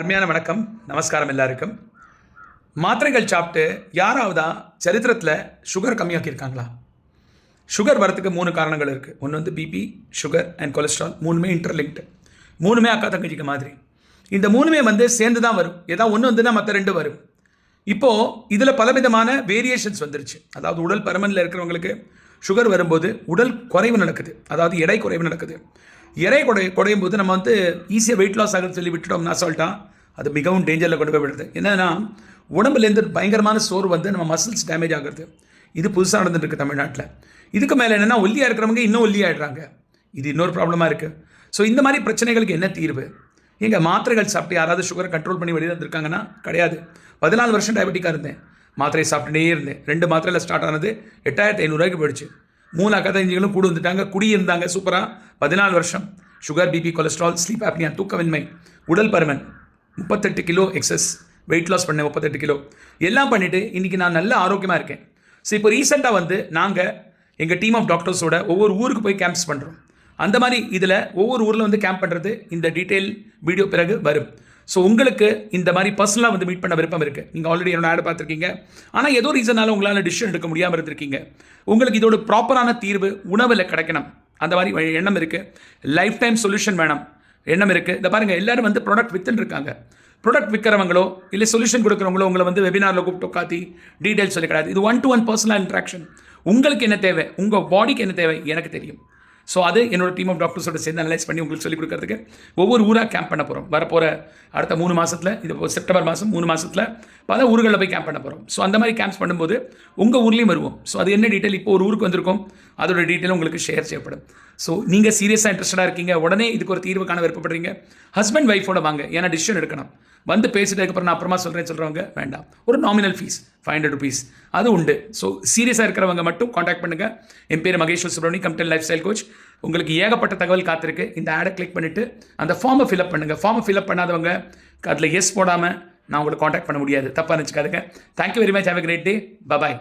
அருமையான வணக்கம், நமஸ்காரம் எல்லாருக்கும். மாத்திரைகள் சாப்பிட்டு யாராவதா சரித்திரத்தில் சுகர் கம்மியாக்கியிருக்காங்களா? சுகர் வரத்துக்கு 3 காரணங்கள் இருக்குது. ஒன்று வந்து பிபி, சுகர் அண்ட் கொலஸ்ட்ரால். மூணுமே இன்டர்லிங்க்டு, மூணுமே அக்கா தங்கச்சிக்கு மாதிரி. இந்த மூணுமே வந்து சேர்ந்து தான் வரும். ஏதாவது ஒன்று வந்துன்னா மற்ற 2 வரும். இப்போது இதில் பலவிதமான வேரியேஷன்ஸ் வந்துருச்சு. அதாவது உடல் பருமனில் இருக்கிறவங்களுக்கு சுகர் வரும்போது உடல் குறைவு நடக்குது, அதாவது எடை குறைவு நடக்குது. எடை குறையும் போது நம்ம வந்து ஈஸியாக வெயிட் லாஸ் ஆகுதுன்னு சொல்லி விட்டுட்டோம்னா சொல்லிட்டான், அது மிகவும் டேஞ்சரில் கொண்டு போய் விடுறது. என்னன்னா உடம்புலேருந்து பயங்கரமான சோறு வந்து நம்ம மசில்ஸ் டேமேஜ் ஆகுறது. இது புதுசாக நடந்துட்டு இருக்குது தமிழ்நாட்டில். இதுக்கு மேலே என்னென்னா ஒல்லியாக இருக்கிறவங்க இன்னும் ஒல்லியாகிடுறாங்க. இது இன்னொரு ப்ராப்ளமாக இருக்குது. ஸோ இந்த மாதிரி பிரச்சனைகளுக்கு என்ன தீர்வு? எங்கள் மாத்திரைகள் சாப்பிட்டு யாராவது சுகரை கண்ட்ரோல் பண்ணி வெளியே வந்திருக்காங்கன்னா கிடையாது. 14 வருஷம் டயபெட்டிக்காக இருந்தேன், மாத்திரையை சாப்பிட்டுட்டே இருந்தேன். 2 மாத்திரையில் ஸ்டார்ட் ஆனது 8500 போயிடுச்சு. 3 அக்கா தங்கச்சிகளும் கூட வந்துட்டாங்க, குடியிருந்தாங்க சூப்பராக. 14 வருஷம் sugar, BP, cholesterol, sleep apnea, தூக்கமின்மை, உடல் பருமன், 38 கிலோ எக்ஸஸ் வெயிட் லாஸ் பண்ணேன். 38 கிலோ எல்லாம் பண்ணிவிட்டு இன்றைக்கி நான் நல்ல ஆரோக்கியமாக இருக்கேன். ஸோ இப்போ ரீசெண்டாக வந்து நாங்கள் எங்கள் டீம் ஆஃப் டாக்டர்ஸோட ஒவ்வொரு ஊருக்கு போய் கேம்ப்ஸ் பண்ணுறோம். அந்த மாதிரி இதில் ஒவ்வொரு ஊரில் வந்து கேம்ப் பண்ணுறது இந்த டீட்டெயில் வீடியோ பிறகு வரும். ஸோ உங்களுக்கு இந்த மாதிரி பர்சனலாக வந்து மீட் பண்ண விருப்பம் இருக்குது. நீங்கள் ஆல்ரெடி என்னோட ஆட் பார்த்துருக்கீங்க, ஆனால் ஏதோ ரீசனால் உங்களால் டிசிஷன் எடுக்க முடியாமல் இருந்திருக்கீங்க. உங்களுக்கு இதோட ப்ராப்பரான தீர்வு உணவில் கிடைக்கணும், அந்த மாதிரி எண்ணம் இருக்குது. லைஃப் டைம் சொல்யூஷன் வேணும் எண்ணம் இருக்குது. இதை பாருங்கள், எல்லோரும் வந்து ப்ராடக்ட் வித்துன்னு இருக்காங்க. ப்ராடக்ட் விற்கிறவங்களோ இல்லை சொல்யூஷன் கொடுக்குறவங்களோ உங்களை வந்து வெபினாரில் கூப்பிட்டு உட்காத்தி டீட்டெயில்ஸ் சொல்லி கிடையாது. இது 1-to-1 பர்சனல் இன்ட்ராக்ஷன். உங்களுக்கு என்ன தேவை, உங்கள் பாடிக்கு என்ன தேவை எனக்கு தெரியும். ஸோ அது என்னோட டீம் ஆஃப் டாக்டர்ஸோட சேர்ந்து அனலைஸ் பண்ணி உங்களுக்கு சொல்லிக் கொடுக்கறதுக்கு ஒவ்வொரு ஊராக கேம்ப் பண்ண போகிறோம். வரப்போகிற அடுத்த 3 மாதத்தில், இது செப்டம்பர் மாதம் 3 மாதத்தில் பல ஊர்களில் போய் கேம்ப் பண்ண போகிறோம். ஸோ அந்த மாதிரி கேம்ப்ஸ் பண்ணும்போது உங்கள் ஊர்லேயும் வருவோம். ஸோ அது என்ன டீட்டெயில், இப்போ ஒரு ஊருக்கு வந்திருக்கோம், அதோட டீட்டெயில் உங்களுக்கு ஷேர் செய்யப்படும். ஸோ நீங்கள் சீரியஸாக இன்ட்ரெஸ்டாக இருக்கீங்க, உடனே இதுக்கு ஒரு தீர்வு காண விருப்பப்படுறீங்க, ஹஸ்பண்ட் ஒய்ஃபோட வாங்க. ஏன்னா டிசிஷன் எடுக்கணும். வந்து பேசிட்டதுக்கப்புறம் நான் அப்புறமா சொல்கிறவங்க வேண்டாம். ஒரு நாமினல் ஃபீஸ் 500 rupees அது உண்டு. ஸோ சீரியஸாக இருக்கிறவங்க மட்டும் காண்டாக்ட் பண்ணுங்கள். என் பேர் மகேஸ்வர் சுப்ரமணியம், கம்ப்டன் லைஃப் ஸ்டைல் கோச். உங்களுக்கு ஏகப்பட்ட தகவல் காத்திருக்கு. இந்த ஆடை கிளிக் பண்ணிவிட்டு அந்த ஃபார்மை ஃபில்அப் பண்ணுங்கள். ஃபார்மை ஃபில்அப் பண்ணாதவங்க அதில் எஸ் போடாமல் நான் உங்களை காண்டாக்ட் பண்ண முடியாது, தப்பாக நினச்சிக்காதுங்க. Thank you very much. Have a great day. Bye.